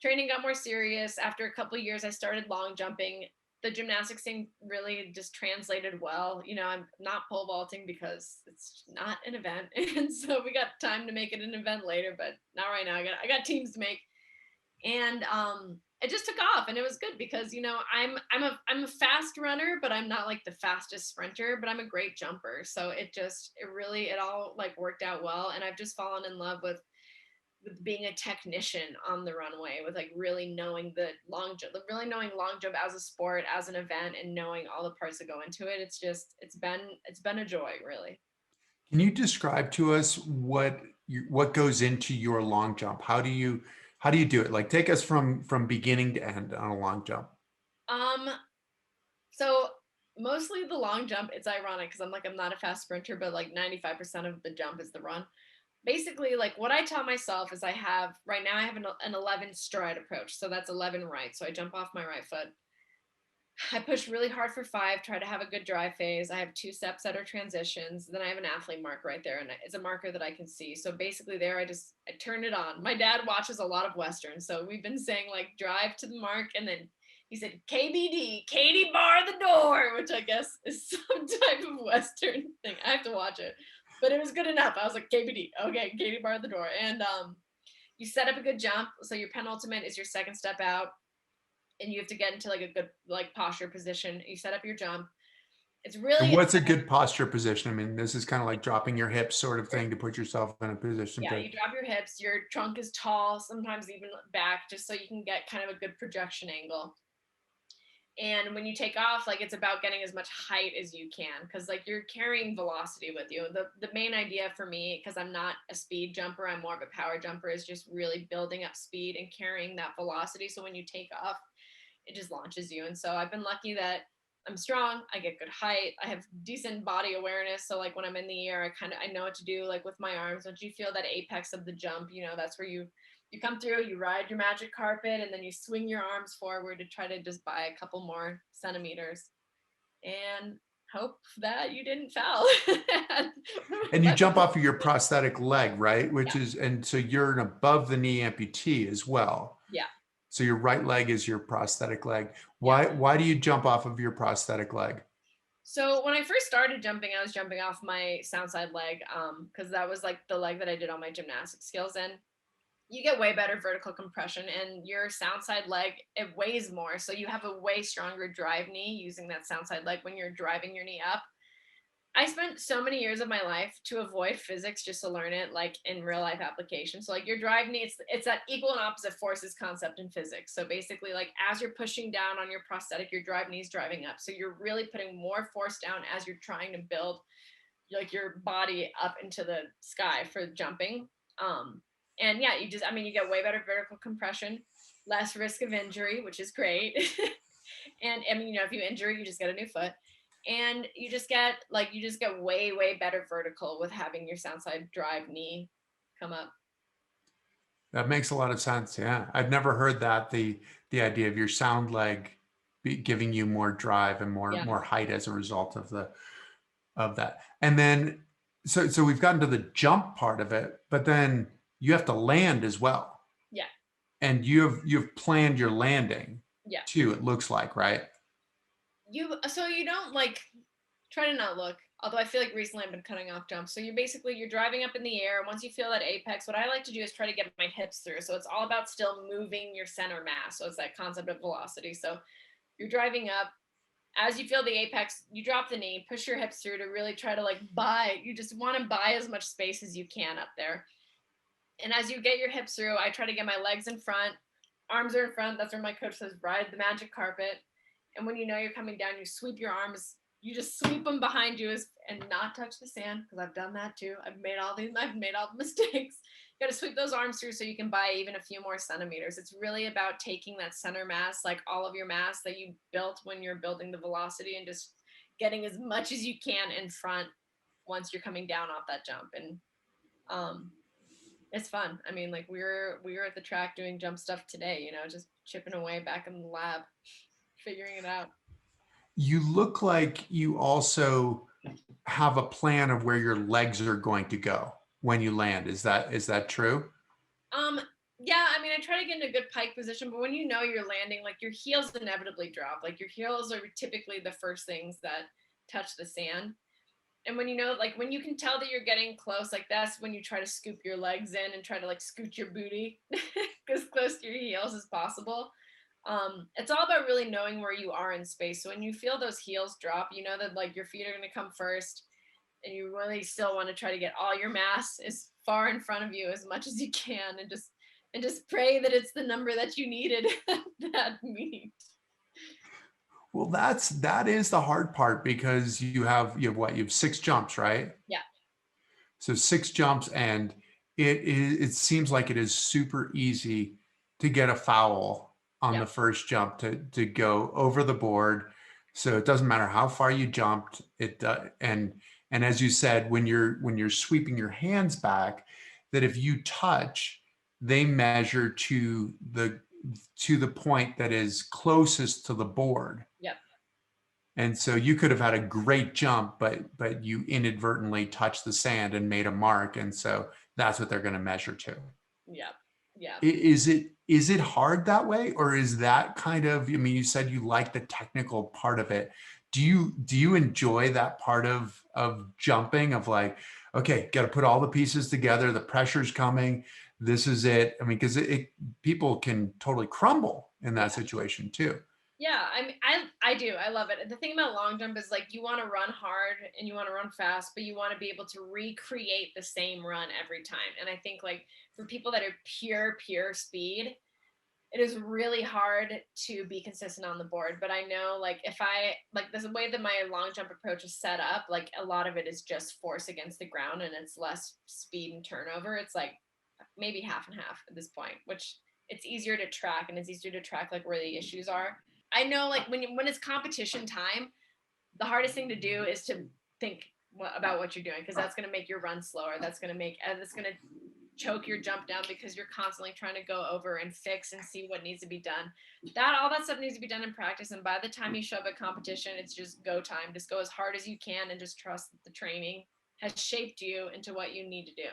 training got more serious. After a couple of years, I started long jumping. The gymnastics thing really just translated well. You know, I'm not pole vaulting because it's not an event. And so we got time to make it an event later, but not right now. I got teams to make. And it just took off, and it was good because, you know, I'm a fast runner, but I'm not like the fastest sprinter, but I'm a great jumper. So it all like worked out well. And I've just fallen in love with being a technician on the runway, with like really knowing long jump as a sport, as an event, and knowing all the parts that go into it. It's been a joy, really. Can you describe to us what goes into your long jump? How do you do it? Like take us from beginning to end on a long jump. So mostly the long jump, it's ironic because I'm not a fast sprinter, but like 95% of the jump is the run. basically like what I tell myself is right now I have an 11 stride approach. So that's 11 right. So I jump off my right foot. I push really hard for 5, try to have a good drive phase. I have 2 steps that are transitions. Then I have an athlete mark right there, and it's a marker that I can see. So basically, there I turn it on. My dad watches a lot of westerns, so we've been saying like drive to the mark, and then he said KBD, Katie bar the door, which I guess is some type of western thing. I have to watch it, but it was good enough. I was like KBD, okay, Katie bar the door, and you set up a good jump. So your penultimate is your second step out, and you have to get into like a good like posture position. You set up your jump. It's And really what's a good posture position? I mean, this is kind of like dropping your hips sort of thing to put yourself in a position yeah, to. you drop your hips, your trunk is tall, sometimes even back, just so you can get kind of a good projection angle. And when you take off, like it's about getting as much height as you can, because like you're carrying velocity with you. The main idea for me, because I'm not a speed jumper, I'm more of a power jumper, is just really building up speed and carrying that velocity. So when you take off, it just launches you. And so I've been lucky that I'm strong, I get good height, I have decent body awareness. So like when I'm in the air, I know what to do like with my arms. Once you feel that apex of the jump, that's where you come through, you ride your magic carpet, and then you swing your arms forward to try to just buy a couple more centimeters and hope that you didn't foul. And you jump off of your prosthetic leg, right? Yeah. And so you're an above the knee amputee as well. Yeah. So your right leg is your prosthetic leg. Yeah. Why do you jump off of your prosthetic leg? So when I first started jumping, I was jumping off my sound side leg, because that was like the leg that I did all my gymnastic skills in. You get way better vertical compression, and your sound side leg, it weighs more. So you have a way stronger drive knee using that sound side leg when you're driving your knee up. I spent so many years of my life to avoid physics just to learn it like in real life application. So like your drive knee, it's that equal and opposite forces concept in physics. So basically like as you're pushing down on your prosthetic, your drive knee is driving up. So you're really putting more force down as you're trying to build like your body up into the sky for jumping. And yeah, you get way better vertical compression, less risk of injury, which is great. And I mean, if you injure, you just get a new foot, and you just get way, way better vertical with having your sound side drive knee come up. That makes a lot of sense. Yeah. I've never heard that the idea of your sound leg giving you more drive and Yeah. more height as a result of that. And then so we've gotten to the jump part of it, but then you have to land as well. Yeah. And you've planned your landing Yeah. too, it looks like, right? So you don't like try to not look. Although I feel like recently I've been cutting off jumps. So you're driving up in the air. Once you feel that apex, what I like to do is try to get my hips through. So it's all about still moving your center mass. So it's that concept of velocity. So you're driving up. As you feel the apex, you drop the knee, push your hips through to really try to like you just want to buy as much space as you can up there. And as you get your hips through, I try to get my legs in front, arms are in front. That's where my coach says, ride the magic carpet. And when you know you're coming down, you sweep your arms, you just sweep them behind you and not touch the sand, because I've done that too. I've made all the mistakes. You got to sweep those arms through so you can buy even a few more centimeters. It's really about taking that center mass, like all of your mass that you built when you're building the velocity, and just getting as much as you can in front once you're coming down off that jump. And it's fun. I mean, like we were at the track doing jump stuff today, just chipping away back in the lab, figuring it out. You look like you also have a plan of where your legs are going to go when you land. Is that true? Yeah, I mean, I try to get in a good pike position, but when you're landing, like your heels inevitably drop. Like your heels are typically the first things that touch the sand. And when when you can tell that you're getting close, like that's when you try to scoop your legs in and try to like scoot your booty as close to your heels as possible. It's all about really knowing where you are in space. So when you feel those heels drop, you know that like your feet are going to come first, and you really still want to try to get all your mass as far in front of you as much as you can, and just pray that it's the number that you needed at that meet. Well, that is the hard part, because you have 6 jumps, right? Yeah. So 6 jumps, and it seems like it is super easy to get a foul on the first jump to go over the board. So it doesn't matter how far you jumped. And as you said, when you're sweeping your hands back, that if you touch, they measure to the point that is closest to the board. Yep. And so you could have had a great jump, but you inadvertently touched the sand and made a mark. And so that's what they're going to measure to. Yep. Yeah. Is it hard that way, or is that kind of, I mean, you said you like the technical part of it. Do you enjoy that part of jumping, of like, okay, got to put all the pieces together, the pressure's coming, this is it. I mean, because people can totally crumble in that situation too. Yeah, I mean, I do. I love it. The thing about long jump is like you want to run hard and you want to run fast, but you want to be able to recreate the same run every time. And I think like for people that are pure speed, it is really hard to be consistent on the board. But I know like if I like the way that my long jump approach is set up, like a lot of it is just force against the ground and it's less speed and turnover. It's like maybe half and half at this point, which it's easier to track and it's easier to track like where the issues are. I know like when it's competition time, the hardest thing to do is to think about what you're doing, because that's going to make your run slower. That's going to choke your jump down because you're constantly trying to go over and fix and see what needs to be done. All that stuff needs to be done in practice. And by the time you show up at competition, it's just go time. Just go as hard as you can and just trust that the training has shaped you into what you need to do.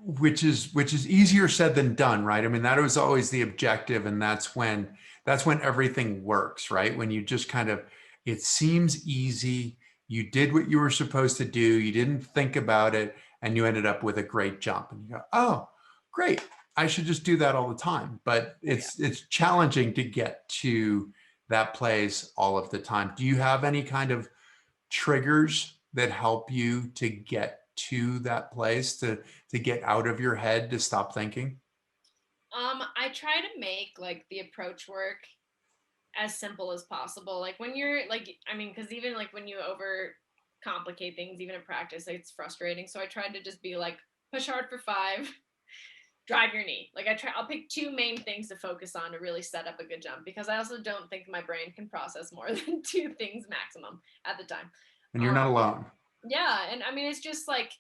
Which is easier said than done, right? I mean, that was always the objective, and that's when everything works, right? When you just kind of, it seems easy, you did what you were supposed to do, you didn't think about it, and you ended up with a great jump, and you go, oh, great, I should just do that all the time. But it's challenging to get to that place all of the time. Do you have any kind of triggers that help you to get to that place, to get out of your head, to stop thinking? I try to make like the approach work as simple as possible. Like when you're like, I mean, because even like when you over complicate things, even in practice, like, it's frustrating. So I tried to just be like, push hard for 5, drive your knee. Like I'll pick 2 main things to focus on to really set up a good jump, because I also don't think my brain can process more than 2 things maximum at the time. And you're not alone. Yeah, and I mean, it's just like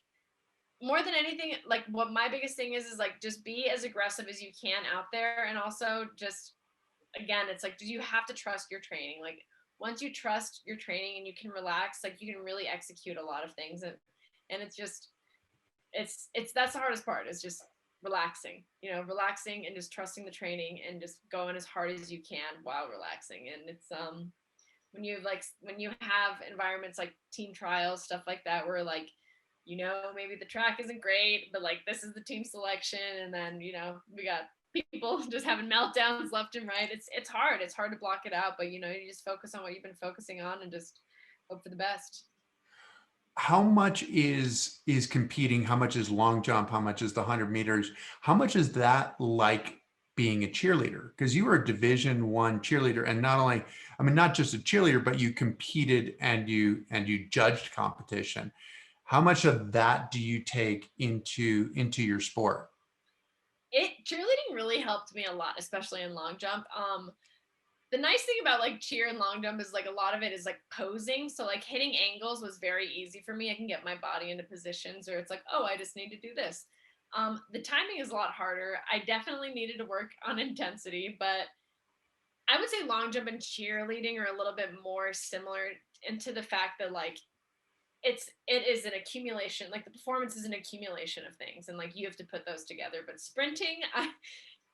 more than anything, like what my biggest thing is like just be as aggressive as you can out there, and also just again, it's like, do you have to trust your training? Like once you trust your training and you can relax, like you can really execute a lot of things, and it's just it's that's the hardest part, is just relaxing, relaxing and just trusting the training and just going as hard as you can while relaxing. And it's when you have environments like team trials, stuff like that, where like maybe the track isn't great, but like this is the team selection, and then we got people just having meltdowns left and right. It's hard to block it out, but you just focus on what you've been focusing on and just hope for the best. How much is competing? How much is long jump? How much is the 100 meters? How much is that like being a cheerleader? Because you were a Division I cheerleader, and not only, I mean, not just a cheerleader, but you competed and you judged competition. How much of that do you take into your sport? Cheerleading really helped me a lot, especially in long jump. The nice thing about like cheer and long jump is like a lot of it is like posing. So like hitting angles was very easy for me. I can get my body into positions where it's like, oh, I just need to do this. The timing is a lot harder. I definitely needed to work on intensity, but I would say long jump and cheerleading are a little bit more similar into the fact that like it is an accumulation, like the performance is an accumulation of things, and like you have to put those together. But sprinting,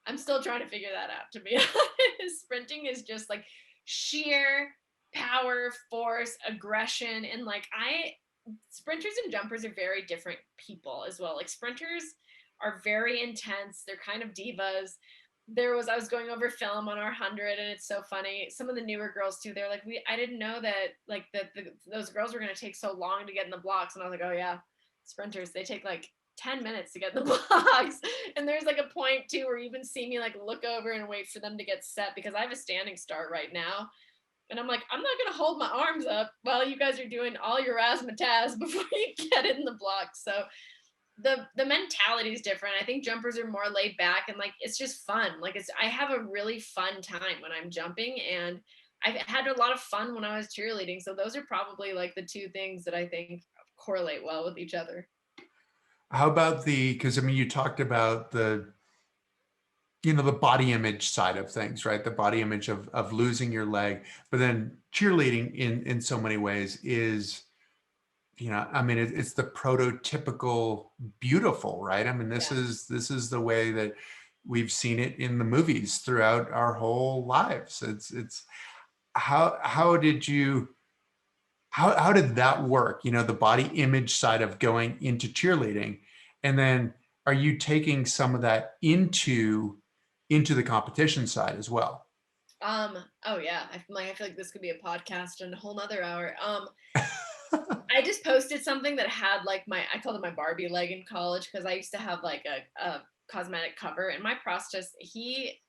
I'm still trying to figure that out, to be honest. Sprinting is just like sheer power, force, aggression, and like sprinters and jumpers are very different people as well. Like sprinters are very intense, they're kind of divas. I was going over film on our 100, and it's so funny. Some of the newer girls too, they're like, I didn't know that like those girls were going to take so long to get in the blocks. And I was like, oh yeah, sprinters, they take like 10 minutes to get in the blocks. And there's like a point too where you even see me like look over and wait for them to get set, because I have a standing start right now. And I'm like, I'm not going to hold my arms up while you guys are doing all your razzmatazz before you get in the block. So the mentality is different. I think jumpers are more laid back, and like it's just fun. Like I have a really fun time when I'm jumping, and I've had a lot of fun when I was cheerleading. So those are probably like the 2 things that I think correlate well with each other. How about because I mean, you talked about the body image side of things, right? The body image of losing your leg, but then cheerleading in so many ways is, I mean, it's the prototypical beautiful, right? I mean, Yeah. this is the way that we've seen it in the movies throughout our whole lives. It's how did you how did that work? The body image side of going into cheerleading, and then are you taking some of that into the competition side as well? Oh yeah. I feel like this could be a podcast and a whole nother hour. I just posted something that had like I called it my Barbie leg in college because I used to have like a cosmetic cover, and my prosthetist, he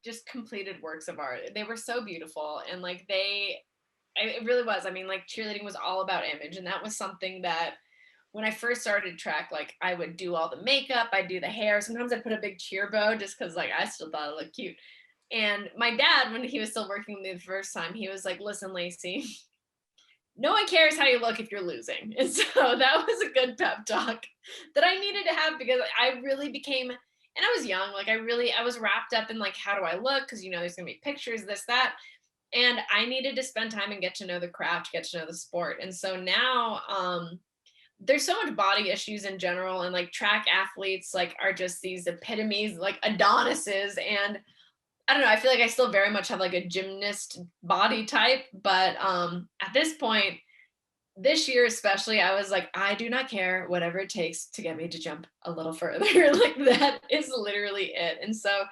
just completed works of art. They were so beautiful, and like it really was. I mean, like cheerleading was all about image, and that was something that when I first started track, like I would do all the makeup, I'd do the hair. Sometimes I'd put a big cheer bow just because like I still thought it looked cute. And my dad, when he was still working with me the first time, he was like, "Listen, Lacey, no one cares how you look if you're losing." And so that was a good pep talk that I needed to have because I really became, and I was young, like I was wrapped up in like, how do I look? Because, there's going to be pictures, this, that. And I needed to spend time and get to know the craft, get to know the sport. And so now, there's so much body issues in general, and like track athletes like are just these epitomes, like Adonises. And I don't know, I feel like I still very much have like a gymnast body type, but at this point, this year especially, I was like, I do not care whatever it takes to get me to jump a little further. Like that is literally it. And so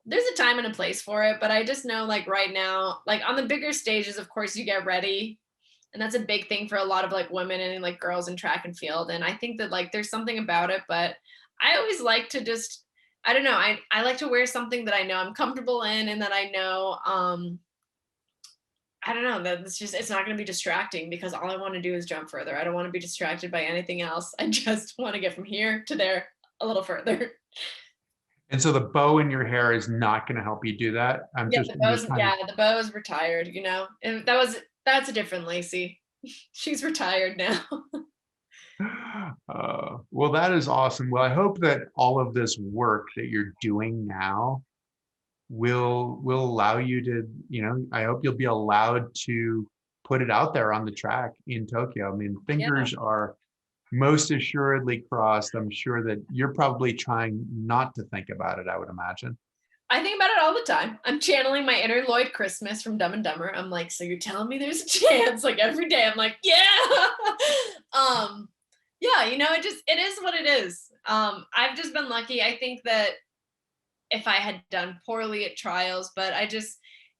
there's a time and a place for it, but I just know like right now, like on the bigger stages, of course you get ready, and that's a big thing for a lot of like women and like girls in track and field. And I think that like there's something about it, but I always like to just, I don't know, I like to wear something that I know I'm comfortable in, and that I know, I don't know, that it's not going to be distracting because all I want to do is jump further. I don't want to be distracted by anything else. I just want to get from here to there a little further. And so the bow in your hair is not going to help you do that. Yeah, I'm just kind of the bow's retired, and that's a different Lacey. She's retired now. well, that is awesome. Well, I hope that all of this work that you're doing now will allow you to, I hope you'll be allowed to put it out there on the track in Tokyo. I mean, Yeah. fingers are most assuredly crossed. I'm sure that you're probably trying not to think about it, I would imagine. I think about it all the time. I'm channeling my inner Lloyd Christmas from Dumb and Dumber. I'm like, so you're telling me there's a chance? Like every day, I'm like, yeah. Yeah, it is what it is. I've just been lucky. I think that if I had done poorly at trials, but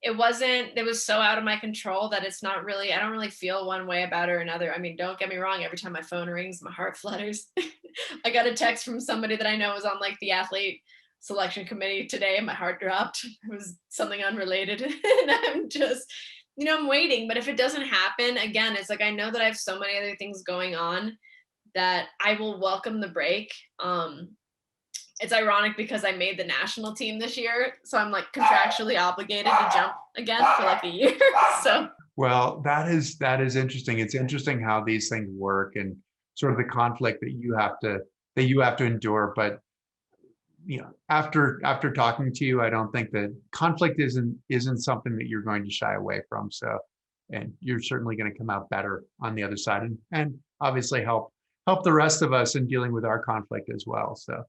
it was so out of my control that I don't really feel one way about it or another. I mean, don't get me wrong. Every time my phone rings, my heart flutters. I got a text from somebody that I know was on like the athlete selection committee today, and my heart dropped. It was something unrelated. And I'm just, I'm waiting. But if it doesn't happen, again, it's like I know that I have so many other things going on that I will welcome the break. It's ironic because I made the national team this year, so I'm like contractually obligated to jump again for like a year. So Well, that is interesting. It's interesting how these things work and sort of the conflict that you have to endure. But after talking to you, I don't think that conflict isn't something that you're going to shy away from. So, and you're certainly going to come out better on the other side, and obviously help the rest of us in dealing with our conflict as well. So,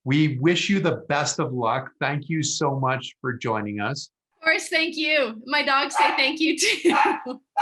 we wish you the best of luck. Thank you so much for joining us. of course, thank you. My dogs say thank you too.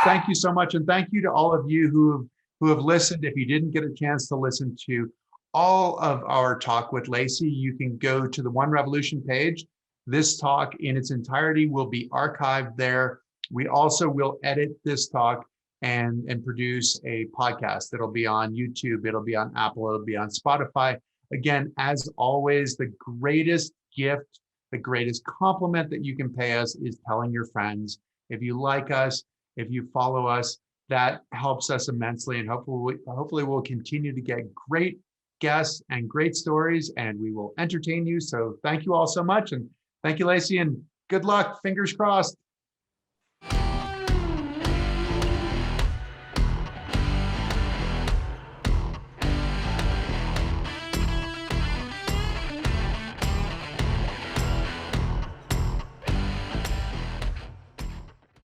Thank you so much, and thank you to all of you who have listened. If you didn't get a chance to listen to all of our talk with Lacey, you can go to the One Revolution page. This talk in its entirety will be archived there. We also will edit this talk and produce a podcast that'll be on YouTube, it'll be on Apple, it'll be on Spotify. Again, as always, the greatest gift, the greatest compliment that you can pay us is telling your friends. If you like us, if you follow us, that helps us immensely, and hopefully we'll continue to get great guests and great stories, and we will entertain you. So thank you all so much, and thank you, Lacey, and good luck. Fingers crossed.